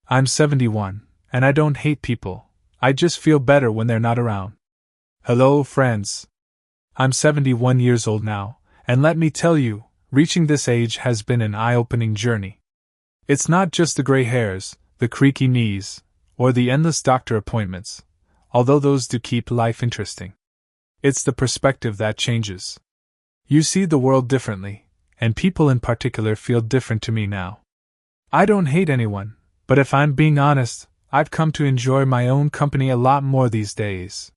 I'm 71, and I don't hate people, I just feel better when they're not around. Hello, friends. I'm 71 years old now, and let me tell you, reaching this age has been an eye-opening journey. It's not just the gray hairs, the creaky knees, or the endless doctor appointments, although those do keep life interesting. It's the perspective that changes. You see the world differently, and people in particular feel different to me now. I don't hate anyone, but if I'm being honest, I've come to enjoy my own company a lot more these days.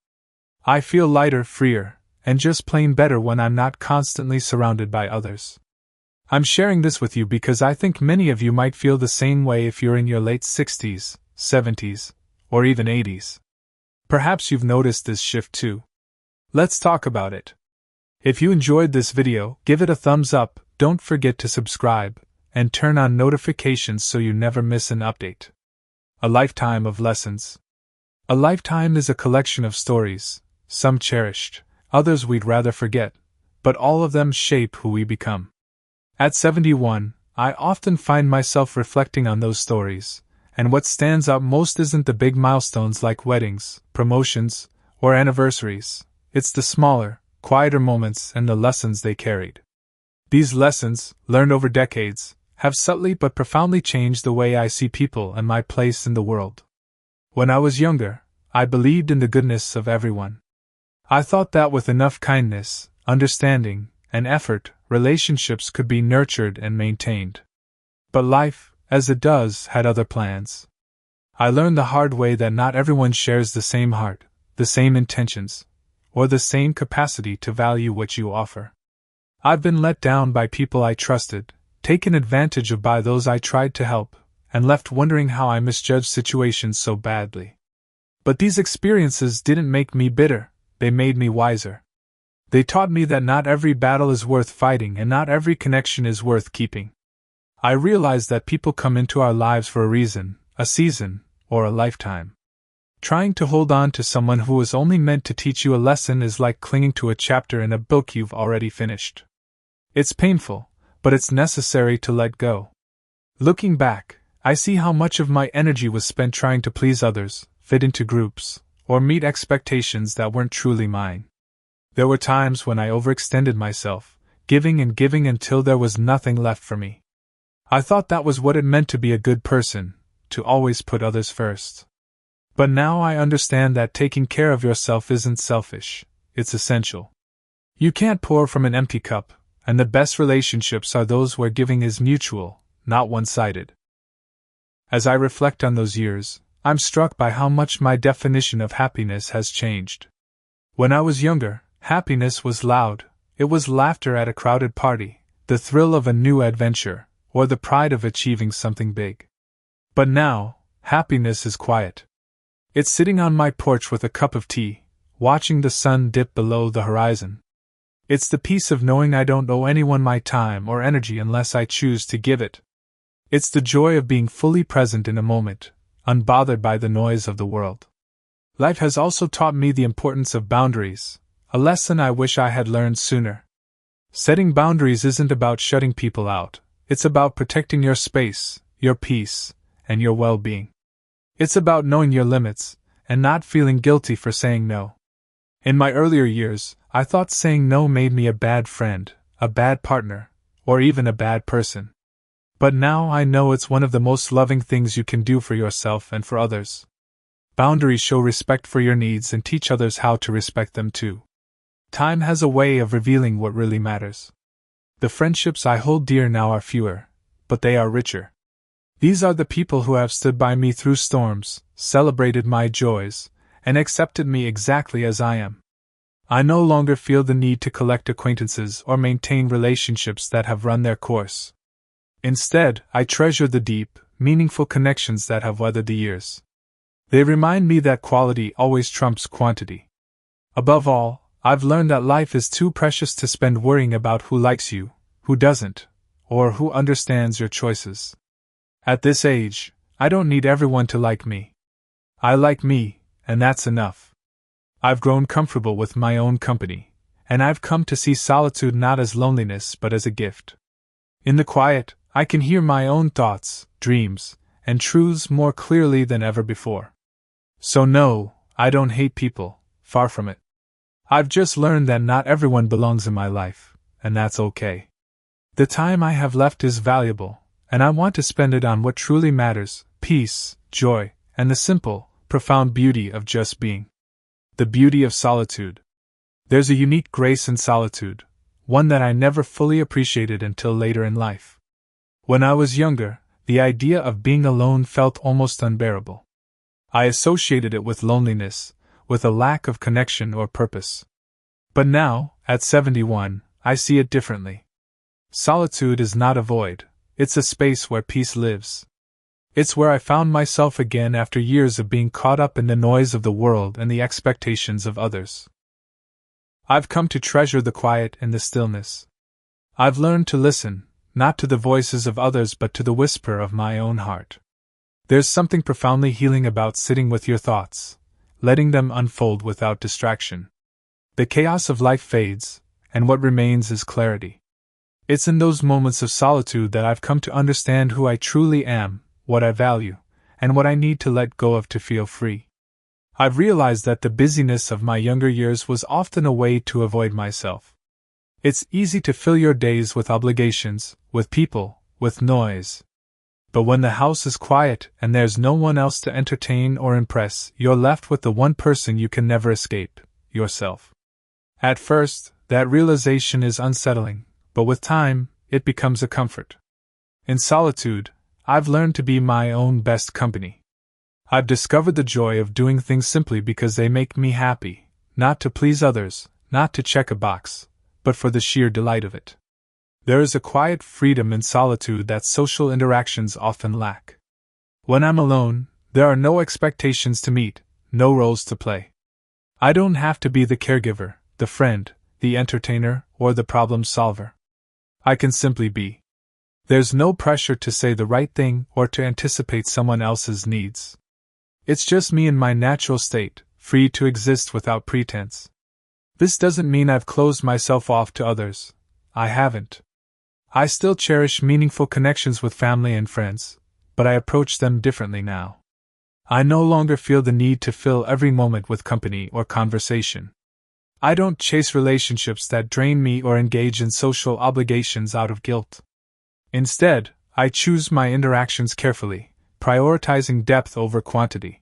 I feel lighter, freer, and just plain better when I'm not constantly surrounded by others. I'm sharing this with you because I think many of you might feel the same way if you're in your late 60s, 70s, or even 80s. Perhaps you've noticed this shift too. Let's talk about it. If you enjoyed this video, give it a thumbs up, don't forget to subscribe, and turn on notifications so you never miss an update. A lifetime of lessons. A lifetime is a collection of stories, some cherished, others we'd rather forget, but all of them shape who we become. At 71, I often find myself reflecting on those stories, and what stands out most isn't the big milestones like weddings, promotions, or anniversaries. It's the smaller, quieter moments and the lessons they carried. These lessons, learned over decades, have subtly but profoundly changed the way I see people and my place in the world. When I was younger, I believed in the goodness of everyone. I thought that with enough kindness, understanding, and effort, relationships could be nurtured and maintained. But life, as it does, had other plans. I learned the hard way that not everyone shares the same heart, the same intentions, or the same capacity to value what you offer. I've been let down by people I trusted, taken advantage of by those I tried to help, and left wondering how I misjudged situations so badly. But these experiences didn't make me bitter, they made me wiser. They taught me that not every battle is worth fighting and not every connection is worth keeping. I realized that people come into our lives for a reason, a season, or a lifetime. Trying to hold on to someone who was only meant to teach you a lesson is like clinging to a chapter in a book you've already finished. It's painful, but it's necessary to let go. Looking back, I see how much of my energy was spent trying to please others, fit into groups, or meet expectations that weren't truly mine. There were times when I overextended myself, giving and giving until there was nothing left for me. I thought that was what it meant to be a good person, to always put others first. But now I understand that taking care of yourself isn't selfish, it's essential. You can't pour from an empty cup, and the best relationships are those where giving is mutual, not one-sided. As I reflect on those years, I'm struck by how much my definition of happiness has changed. When I was younger, happiness was loud. It was laughter at a crowded party, the thrill of a new adventure, or the pride of achieving something big. But now, happiness is quiet. It's sitting on my porch with a cup of tea, watching the sun dip below the horizon. It's the peace of knowing I don't owe anyone my time or energy unless I choose to give it. It's the joy of being fully present in a moment, unbothered by the noise of the world. Life has also taught me the importance of boundaries, a lesson I wish I had learned sooner. Setting boundaries isn't about shutting people out, it's about protecting your space, your peace, and your well-being. It's about knowing your limits, and not feeling guilty for saying no. In my earlier years, I thought saying no made me a bad friend, a bad partner, or even a bad person. But now I know it's one of the most loving things you can do for yourself and for others. Boundaries show respect for your needs and teach others how to respect them too. Time has a way of revealing what really matters. The friendships I hold dear now are fewer, but they are richer. These are the people who have stood by me through storms, celebrated my joys, and accepted me exactly as I am. I no longer feel the need to collect acquaintances or maintain relationships that have run their course. Instead, I treasure the deep, meaningful connections that have weathered the years. They remind me that quality always trumps quantity. Above all, I've learned that life is too precious to spend worrying about who likes you, who doesn't, or who understands your choices. At this age, I don't need everyone to like me. I like me, and that's enough. I've grown comfortable with my own company, and I've come to see solitude not as loneliness but as a gift. In the quiet, I can hear my own thoughts, dreams, and truths more clearly than ever before. So no, I don't hate people, far from it. I've just learned that not everyone belongs in my life, and that's okay. The time I have left is valuable, and I want to spend it on what truly matters: peace, joy, and the simple, profound beauty of just being. The beauty of solitude. There's a unique grace in solitude, one that I never fully appreciated until later in life. When I was younger, the idea of being alone felt almost unbearable. I associated it with loneliness, with a lack of connection or purpose. But now, at 71, I see it differently. Solitude is not a void, it's a space where peace lives. It's where I found myself again after years of being caught up in the noise of the world and the expectations of others. I've come to treasure the quiet and the stillness. I've learned to listen, not to the voices of others but to the whisper of my own heart. There's something profoundly healing about sitting with your thoughts, letting them unfold without distraction. The chaos of life fades, and what remains is clarity. It's in those moments of solitude that I've come to understand who I truly am, what I value, and what I need to let go of to feel free. I've realized that the busyness of my younger years was often a way to avoid myself. It's easy to fill your days with obligations, with people, with noise. But when the house is quiet and there's no one else to entertain or impress, you're left with the one person you can never escape: yourself. At first, that realization is unsettling, but with time, it becomes a comfort. In solitude, I've learned to be my own best company. I've discovered the joy of doing things simply because they make me happy, not to please others, not to check a box, but for the sheer delight of it. There is a quiet freedom in solitude that social interactions often lack. When I'm alone, there are no expectations to meet, no roles to play. I don't have to be the caregiver, the friend, the entertainer, or the problem solver. I can simply be. There's no pressure to say the right thing or to anticipate someone else's needs. It's just me in my natural state, free to exist without pretense. This doesn't mean I've closed myself off to others. I haven't. I still cherish meaningful connections with family and friends, but I approach them differently now. I no longer feel the need to fill every moment with company or conversation. I don't chase relationships that drain me or engage in social obligations out of guilt. Instead, I choose my interactions carefully, prioritizing depth over quantity.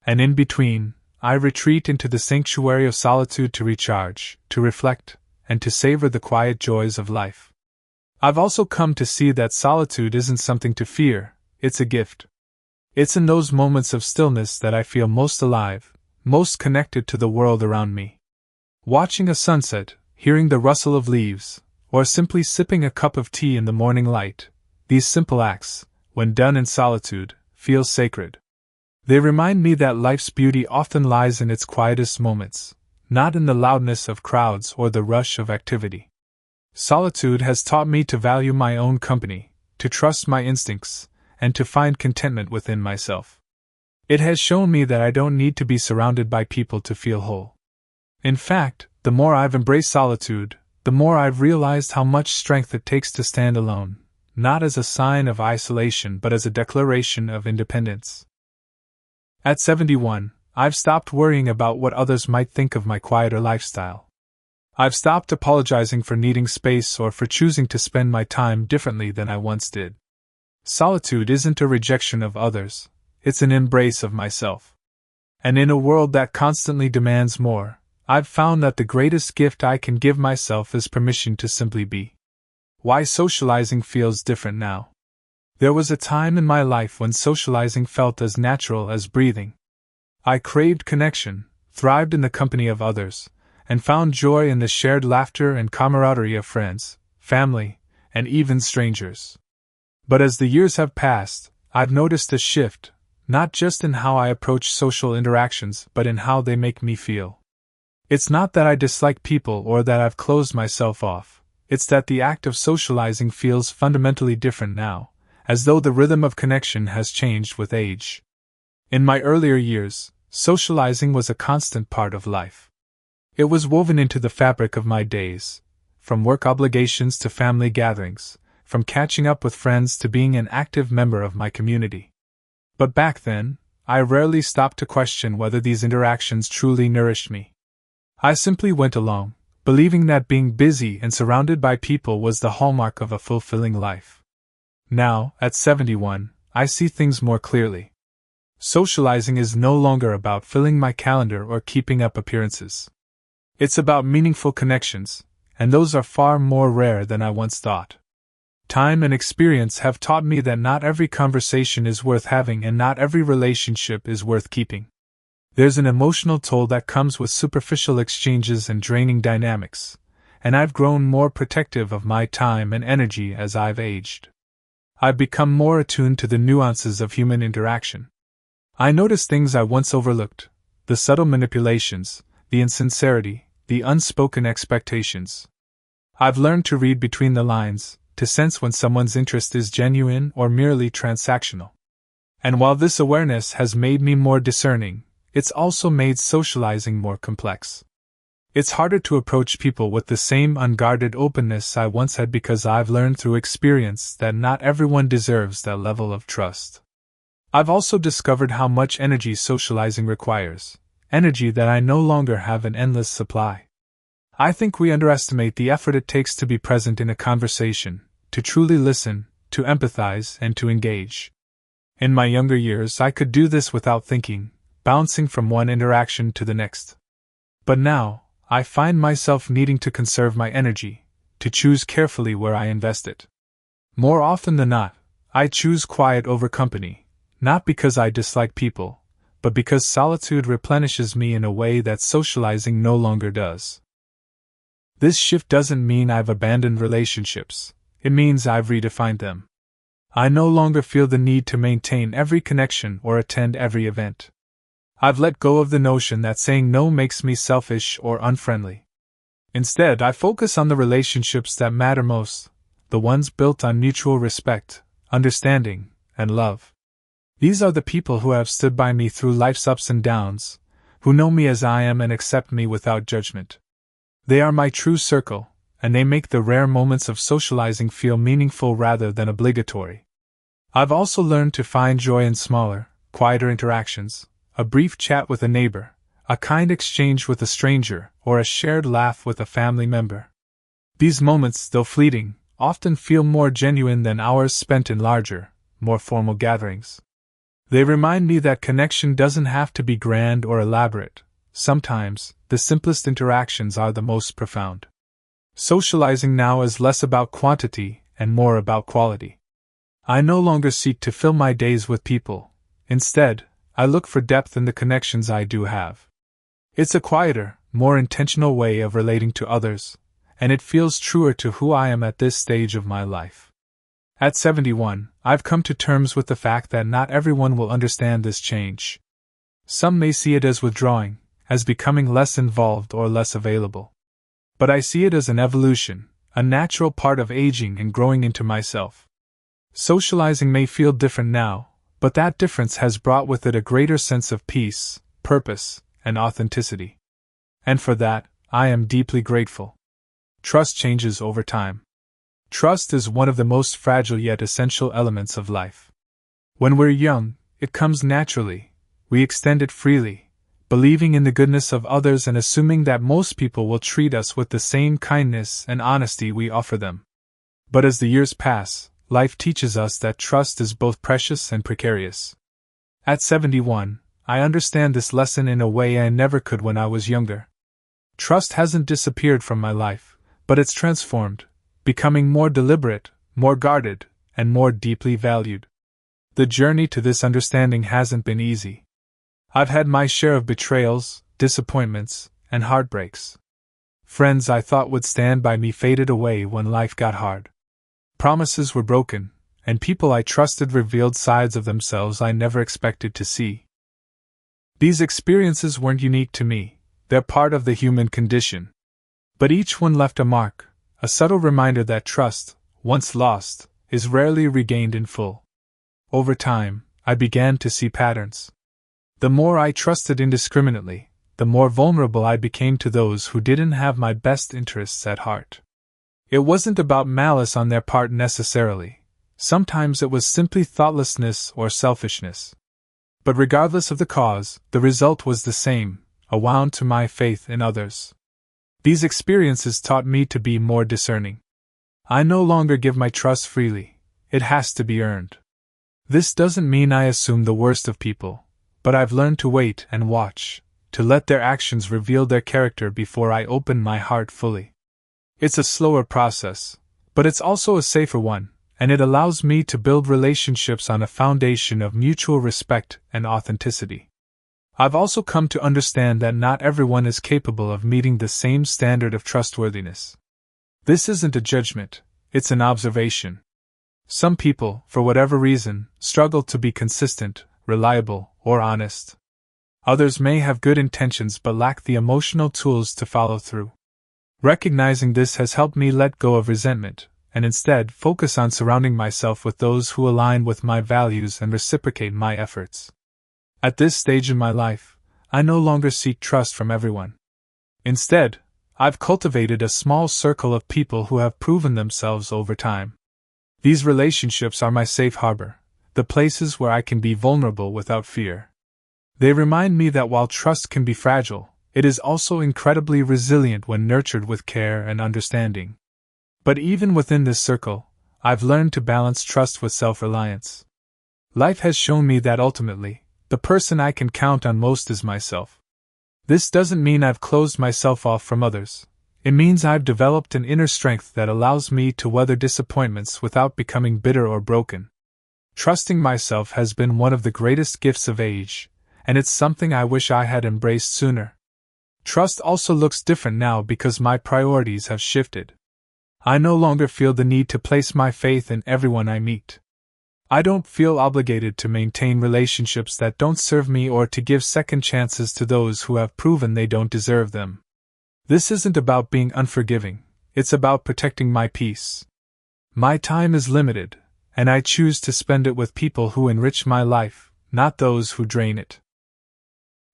And in between, I retreat into the sanctuary of solitude to recharge, to reflect, and to savor the quiet joys of life. I've also come to see that solitude isn't something to fear, it's a gift. It's in those moments of stillness that I feel most alive, most connected to the world around me. Watching a sunset, hearing the rustle of leaves, or simply sipping a cup of tea in the morning light, these simple acts, when done in solitude, feel sacred. They remind me that life's beauty often lies in its quietest moments, not in the loudness of crowds or the rush of activity. Solitude has taught me to value my own company, to trust my instincts, and to find contentment within myself. It has shown me that I don't need to be surrounded by people to feel whole. In fact, the more I've embraced solitude, the more I've realized how much strength it takes to stand alone, not as a sign of isolation but as a declaration of independence. At 71, I've stopped worrying about what others might think of my quieter lifestyle. I've stopped apologizing for needing space or for choosing to spend my time differently than I once did. Solitude isn't a rejection of others, it's an embrace of myself. And in a world that constantly demands more, I've found that the greatest gift I can give myself is permission to simply be. Why socializing feels different now. There was a time in my life when socializing felt as natural as breathing. I craved connection, thrived in the company of others, and found joy in the shared laughter and camaraderie of friends, family, and even strangers. But as the years have passed, I've noticed a shift, not just in how I approach social interactions but in how they make me feel. It's not that I dislike people or that I've closed myself off, it's that the act of socializing feels fundamentally different now, as though the rhythm of connection has changed with age. In my earlier years, socializing was a constant part of life. It was woven into the fabric of my days, from work obligations to family gatherings, from catching up with friends to being an active member of my community. But back then, I rarely stopped to question whether these interactions truly nourished me. I simply went along, believing that being busy and surrounded by people was the hallmark of a fulfilling life. Now, at 71, I see things more clearly. Socializing is no longer about filling my calendar or keeping up appearances. It's about meaningful connections, and those are far more rare than I once thought. Time and experience have taught me that not every conversation is worth having and not every relationship is worth keeping. There's an emotional toll that comes with superficial exchanges and draining dynamics, and I've grown more protective of my time and energy as I've aged. I've become more attuned to the nuances of human interaction. I notice things I once overlooked: the subtle manipulations, the insincerity, the unspoken expectations. I've learned to read between the lines, to sense when someone's interest is genuine or merely transactional. And while this awareness has made me more discerning, it's also made socializing more complex. It's harder to approach people with the same unguarded openness I once had because I've learned through experience that not everyone deserves that level of trust. I've also discovered how much energy socializing requires, energy that I no longer have an endless supply. I think we underestimate the effort it takes to be present in a conversation, to truly listen, to empathize, and to engage. In my younger years, I could do this without thinking, bouncing from one interaction to the next. But now, I find myself needing to conserve my energy, to choose carefully where I invest it. More often than not, I choose quiet over company, not because I dislike people, but because solitude replenishes me in a way that socializing no longer does. This shift doesn't mean I've abandoned relationships, it means I've redefined them. I no longer feel the need to maintain every connection or attend every event. I've let go of the notion that saying no makes me selfish or unfriendly. Instead, I focus on the relationships that matter most, the ones built on mutual respect, understanding, and love. These are the people who have stood by me through life's ups and downs, who know me as I am and accept me without judgment. They are my true circle, and they make the rare moments of socializing feel meaningful rather than obligatory. I've also learned to find joy in smaller, quieter interactions, a brief chat with a neighbor, a kind exchange with a stranger, or a shared laugh with a family member. These moments, though fleeting, often feel more genuine than hours spent in larger, more formal gatherings. They remind me that connection doesn't have to be grand or elaborate. Sometimes, the simplest interactions are the most profound. Socializing now is less about quantity and more about quality. I no longer seek to fill my days with people. Instead, I look for depth in the connections I do have. It's a quieter, more intentional way of relating to others, and it feels truer to who I am at this stage of my life. At 71, I've come to terms with the fact that not everyone will understand this change. Some may see it as withdrawing, as becoming less involved or less available. But I see it as an evolution, a natural part of aging and growing into myself. Socializing may feel different now, but that difference has brought with it a greater sense of peace, purpose, and authenticity. And for that, I am deeply grateful. Trust changes over time. Trust is one of the most fragile yet essential elements of life. When we're young, it comes naturally. We extend it freely, believing in the goodness of others and assuming that most people will treat us with the same kindness and honesty we offer them. But as the years pass, life teaches us that trust is both precious and precarious. At 71, I understand this lesson in a way I never could when I was younger. Trust hasn't disappeared from my life, but it's transformed, becoming more deliberate, more guarded, and more deeply valued. The journey to this understanding hasn't been easy. I've had my share of betrayals, disappointments, and heartbreaks. Friends I thought would stand by me faded away when life got hard. Promises were broken, and people I trusted revealed sides of themselves I never expected to see. These experiences weren't unique to me, they're part of the human condition. But each one left a mark, a subtle reminder that trust, once lost, is rarely regained in full. Over time, I began to see patterns. The more I trusted indiscriminately, the more vulnerable I became to those who didn't have my best interests at heart. It wasn't about malice on their part necessarily. Sometimes it was simply thoughtlessness or selfishness. But regardless of the cause, the result was the same, a wound to my faith in others. These experiences taught me to be more discerning. I no longer give my trust freely, it has to be earned. This doesn't mean I assume the worst of people, but I've learned to wait and watch, to let their actions reveal their character before I open my heart fully. It's a slower process, but it's also a safer one, and it allows me to build relationships on a foundation of mutual respect and authenticity. I've also come to understand that not everyone is capable of meeting the same standard of trustworthiness. This isn't a judgment, it's an observation. Some people, for whatever reason, struggle to be consistent, reliable, or honest. Others may have good intentions but lack the emotional tools to follow through. Recognizing this has helped me let go of resentment, and instead focus on surrounding myself with those who align with my values and reciprocate my efforts. At this stage in my life, I no longer seek trust from everyone. Instead, I've cultivated a small circle of people who have proven themselves over time. These relationships are my safe harbor, the places where I can be vulnerable without fear. They remind me that while trust can be fragile, it is also incredibly resilient when nurtured with care and understanding. But even within this circle, I've learned to balance trust with self-reliance. Life has shown me that ultimately, the person I can count on most is myself. This doesn't mean I've closed myself off from others. It means I've developed an inner strength that allows me to weather disappointments without becoming bitter or broken. Trusting myself has been one of the greatest gifts of age, and it's something I wish I had embraced sooner. Trust also looks different now because my priorities have shifted. I no longer feel the need to place my faith in everyone I meet. I don't feel obligated to maintain relationships that don't serve me or to give second chances to those who have proven they don't deserve them. This isn't about being unforgiving, it's about protecting my peace. My time is limited, and I choose to spend it with people who enrich my life, not those who drain it.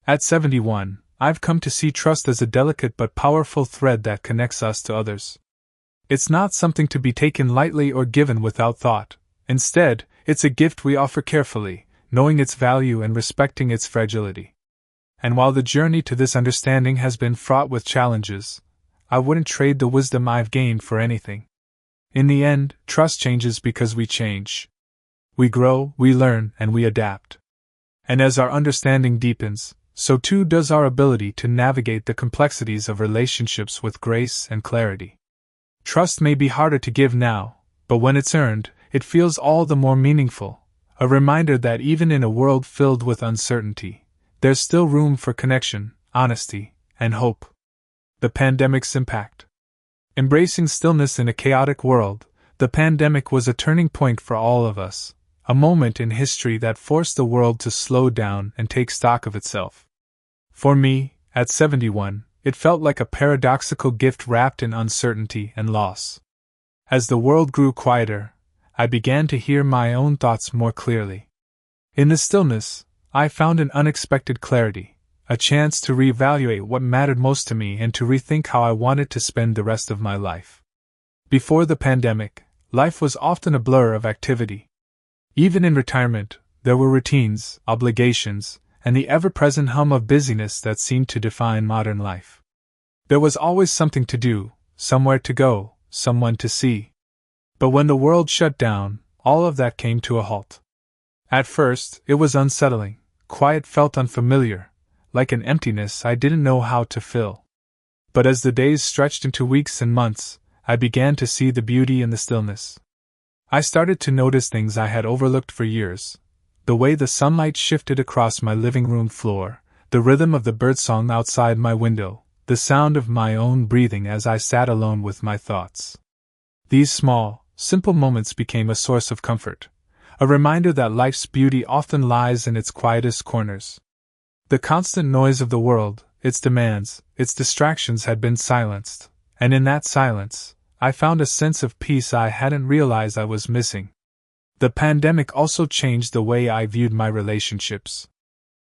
At 71, I've come to see trust as a delicate but powerful thread that connects us to others. It's not something to be taken lightly or given without thought. Instead, it's a gift we offer carefully, knowing its value and respecting its fragility. And while the journey to this understanding has been fraught with challenges, I wouldn't trade the wisdom I've gained for anything. In the end, trust changes because we change. We grow, we learn, and we adapt. And as our understanding deepens, so too does our ability to navigate the complexities of relationships with grace and clarity. Trust may be harder to give now, but when it's earned, it feels all the more meaningful, a reminder that even in a world filled with uncertainty, there's still room for connection, honesty, and hope. The pandemic's impact. Embracing stillness in a chaotic world, the pandemic was a turning point for all of us, a moment in history that forced the world to slow down and take stock of itself. For me, at 71, it felt like a paradoxical gift wrapped in uncertainty and loss. As the world grew quieter, I began to hear my own thoughts more clearly. In the stillness, I found an unexpected clarity, a chance to reevaluate what mattered most to me and to rethink how I wanted to spend the rest of my life. Before the pandemic, life was often a blur of activity. Even in retirement, there were routines, obligations, and the ever-present hum of busyness that seemed to define modern life. There was always something to do, somewhere to go, someone to see. But when the world shut down, all of that came to a halt. At first, it was unsettling. Quiet felt unfamiliar, like an emptiness I didn't know how to fill. But as the days stretched into weeks and months, I began to see the beauty in the stillness. I started to notice things I had overlooked for years. The way the sunlight shifted across my living room floor, the rhythm of the birdsong outside my window, the sound of my own breathing as I sat alone with my thoughts. These small, simple moments became a source of comfort, a reminder that life's beauty often lies in its quietest corners. The constant noise of the world, its demands, its distractions had been silenced, and in that silence, I found a sense of peace I hadn't realized I was missing. The pandemic also changed the way I viewed my relationships.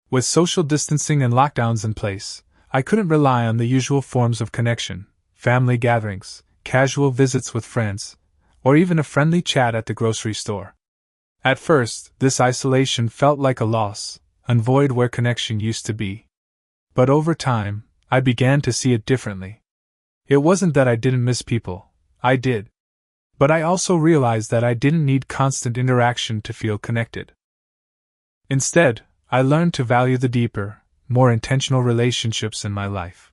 With social distancing and lockdowns in place, I couldn't rely on the usual forms of connection, family gatherings, casual visits with friends, or even a friendly chat at the grocery store. At first, this isolation felt like a loss, a void where connection used to be. But over time, I began to see it differently. It wasn't that I didn't miss people, I did. But I also realized that I didn't need constant interaction to feel connected. Instead, I learned to value the deeper, more intentional relationships in my life.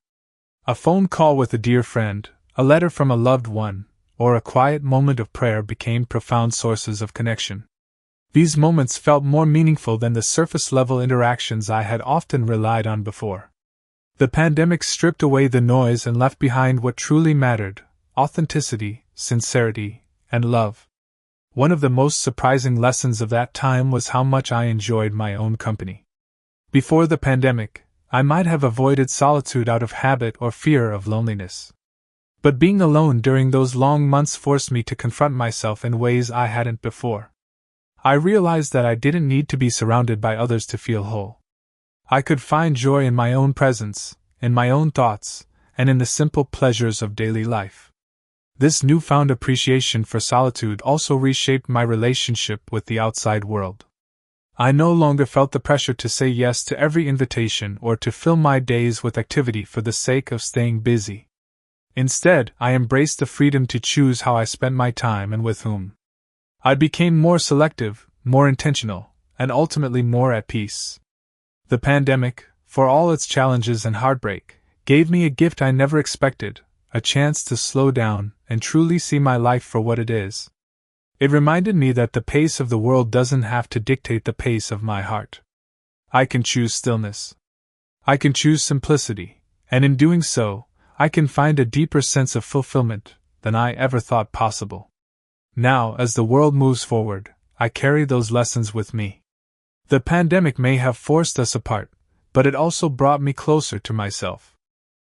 A phone call with a dear friend, a letter from a loved one, or a quiet moment of prayer became profound sources of connection. These moments felt more meaningful than the surface-level interactions I had often relied on before. The pandemic stripped away the noise and left behind what truly mattered: authenticity, sincerity, and love. One of the most surprising lessons of that time was how much I enjoyed my own company. Before the pandemic, I might have avoided solitude out of habit or fear of loneliness. But being alone during those long months forced me to confront myself in ways I hadn't before. I realized that I didn't need to be surrounded by others to feel whole. I could find joy in my own presence, in my own thoughts, and in the simple pleasures of daily life. This newfound appreciation for solitude also reshaped my relationship with the outside world. I no longer felt the pressure to say yes to every invitation or to fill my days with activity for the sake of staying busy. Instead, I embraced the freedom to choose how I spent my time and with whom. I became more selective, more intentional, and ultimately more at peace. The pandemic, for all its challenges and heartbreak, gave me a gift I never expected: a chance to slow down and truly see my life for what it is. It reminded me that the pace of the world doesn't have to dictate the pace of my heart. I can choose stillness. I can choose simplicity, and in doing so, I can find a deeper sense of fulfillment than I ever thought possible. Now, as the world moves forward, I carry those lessons with me. The pandemic may have forced us apart, but it also brought me closer to myself.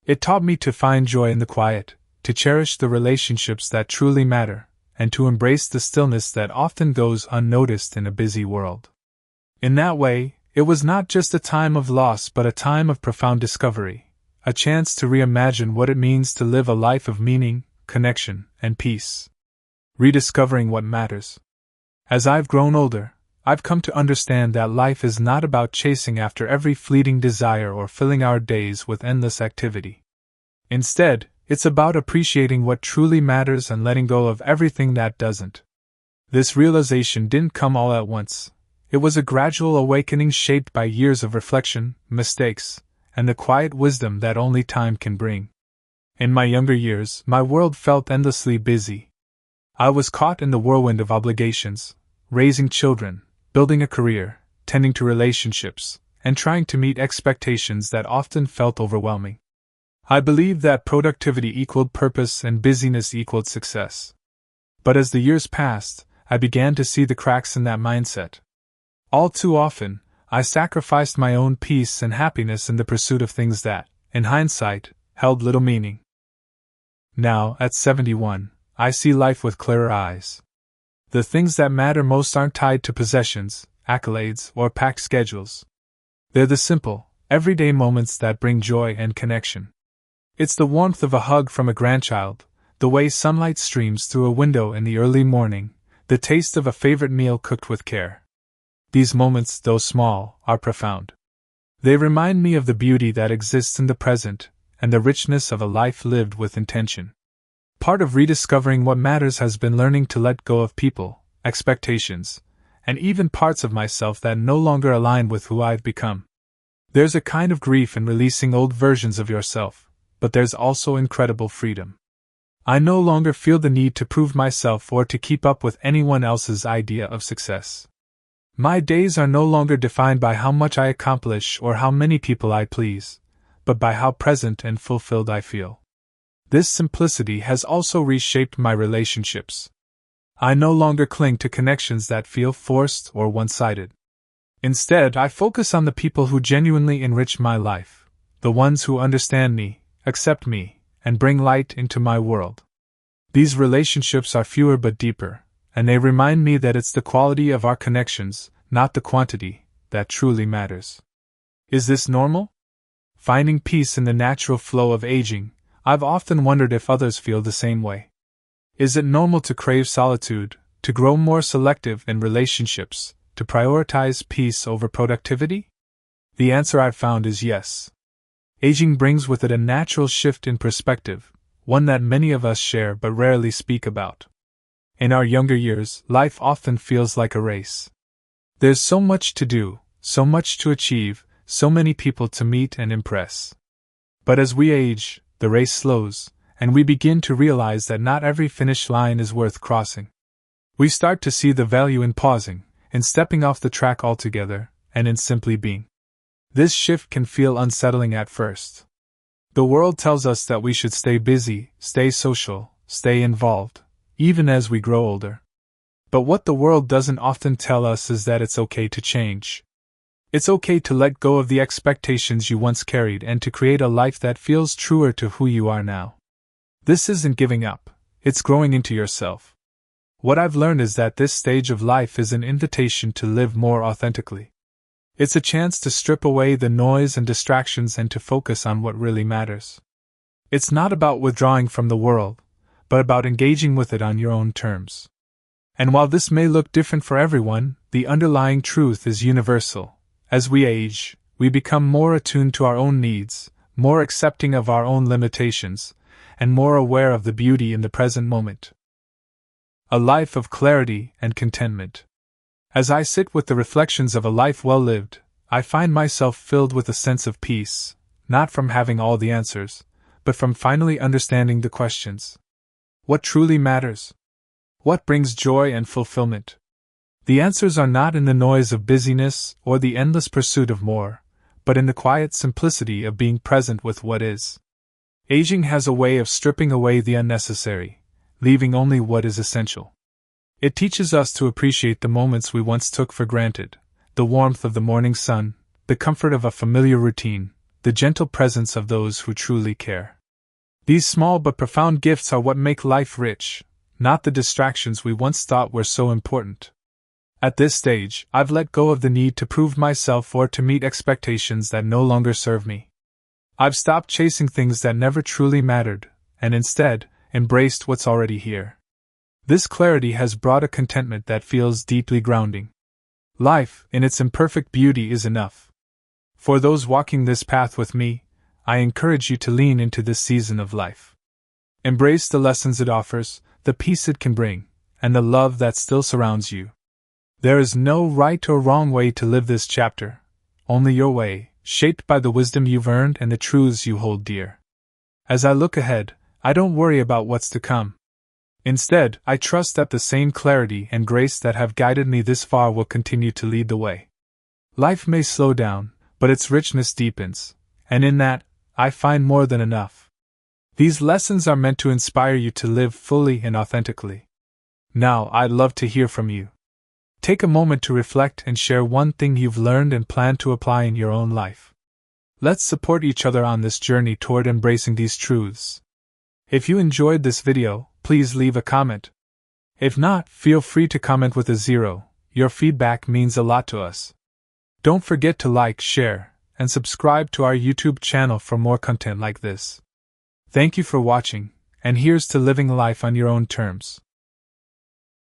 It taught me to find joy in the quiet, to cherish the relationships that truly matter, and to embrace the stillness that often goes unnoticed in a busy world. In that way, it was not just a time of loss but a time of profound discovery, a chance to reimagine what it means to live a life of meaning, connection, and peace. Rediscovering what matters. As I've grown older, I've come to understand that life is not about chasing after every fleeting desire or filling our days with endless activity. Instead, it's about appreciating what truly matters and letting go of everything that doesn't. This realization didn't come all at once. It was a gradual awakening shaped by years of reflection, mistakes, and the quiet wisdom that only time can bring. In my younger years, my world felt endlessly busy. I was caught in the whirlwind of obligations: raising children, building a career, tending to relationships, and trying to meet expectations that often felt overwhelming. I believed that productivity equaled purpose and busyness equaled success. But as the years passed, I began to see the cracks in that mindset. All too often, I sacrificed my own peace and happiness in the pursuit of things that, in hindsight, held little meaning. Now, at 71, I see life with clearer eyes. The things that matter most aren't tied to possessions, accolades, or packed schedules. They're the simple, everyday moments that bring joy and connection. It's the warmth of a hug from a grandchild, the way sunlight streams through a window in the early morning, the taste of a favorite meal cooked with care. These moments, though small, are profound. They remind me of the beauty that exists in the present, and the richness of a life lived with intention. Part of rediscovering what matters has been learning to let go of people, expectations, and even parts of myself that no longer align with who I've become. There's a kind of grief in releasing old versions of yourself, but there's also incredible freedom. I no longer feel the need to prove myself or to keep up with anyone else's idea of success. My days are no longer defined by how much I accomplish or how many people I please, but by how present and fulfilled I feel. This simplicity has also reshaped my relationships. I no longer cling to connections that feel forced or one-sided. Instead, I focus on the people who genuinely enrich my life, the ones who understand me, accept me, and bring light into my world. These relationships are fewer but deeper, and they remind me that it's the quality of our connections, not the quantity, that truly matters. Is this normal? Finding peace in the natural flow of aging, I've often wondered if others feel the same way. Is it normal to crave solitude, to grow more selective in relationships, to prioritize peace over productivity? The answer I've found is yes. Aging brings with it a natural shift in perspective, one that many of us share but rarely speak about. In our younger years, life often feels like a race. There's so much to do, so much to achieve, so many people to meet and impress. But as we age, the race slows, and we begin to realize that not every finish line is worth crossing. We start to see the value in pausing, in stepping off the track altogether, and in simply being. This shift can feel unsettling at first. The world tells us that we should stay busy, stay social, stay involved, even as we grow older. But what the world doesn't often tell us is that it's okay to change. It's okay to let go of the expectations you once carried and to create a life that feels truer to who you are now. This isn't giving up, it's growing into yourself. What I've learned is that this stage of life is an invitation to live more authentically. It's a chance to strip away the noise and distractions and to focus on what really matters. It's not about withdrawing from the world, but about engaging with it on your own terms. And while this may look different for everyone, the underlying truth is universal. As we age, we become more attuned to our own needs, more accepting of our own limitations, and more aware of the beauty in the present moment. A life of clarity and contentment. As I sit with the reflections of a life well lived, I find myself filled with a sense of peace, not from having all the answers, but from finally understanding the questions. What truly matters? What brings joy and fulfillment? The answers are not in the noise of busyness or the endless pursuit of more, but in the quiet simplicity of being present with what is. Aging has a way of stripping away the unnecessary, leaving only what is essential. It teaches us to appreciate the moments we once took for granted, the warmth of the morning sun, the comfort of a familiar routine, the gentle presence of those who truly care. These small but profound gifts are what make life rich, not the distractions we once thought were so important. At this stage, I've let go of the need to prove myself or to meet expectations that no longer serve me. I've stopped chasing things that never truly mattered, and instead, embraced what's already here. This clarity has brought a contentment that feels deeply grounding. Life, in its imperfect beauty, is enough. For those walking this path with me, I encourage you to lean into this season of life. Embrace the lessons it offers, the peace it can bring, and the love that still surrounds you. There is no right or wrong way to live this chapter, only your way, shaped by the wisdom you've earned and the truths you hold dear. As I look ahead, I don't worry about what's to come. Instead, I trust that the same clarity and grace that have guided me this far will continue to lead the way. Life may slow down, but its richness deepens, and in that, I find more than enough. These lessons are meant to inspire you to live fully and authentically. Now, I'd love to hear from you. Take a moment to reflect and share one thing you've learned and plan to apply in your own life. Let's support each other on this journey toward embracing these truths. If you enjoyed this video, please leave a comment. If not, feel free to comment with a 0. Your feedback means a lot to us. Don't forget to like, share, and subscribe to our YouTube channel for more content like this. Thank you for watching, and here's to living life on your own terms.